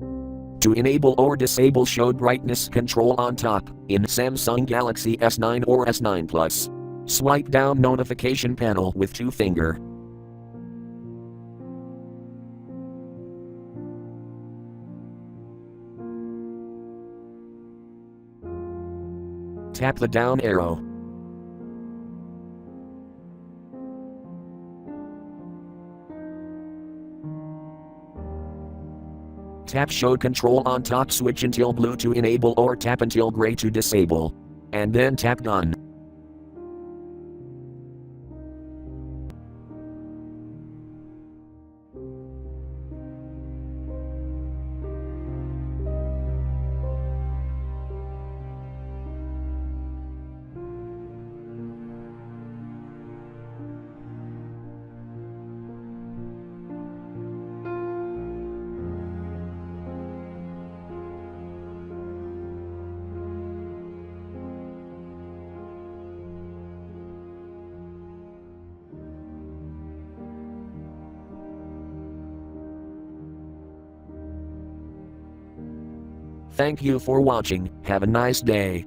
To enable or disable show brightness control on top, in Samsung Galaxy S9 or S9 Plus. Swipe down notification panel with 2-finger. Tap the down arrow. Tap show control on top switch until blue to enable or tap until gray to disable. And then tap done. Thank you for watching. Have a nice day.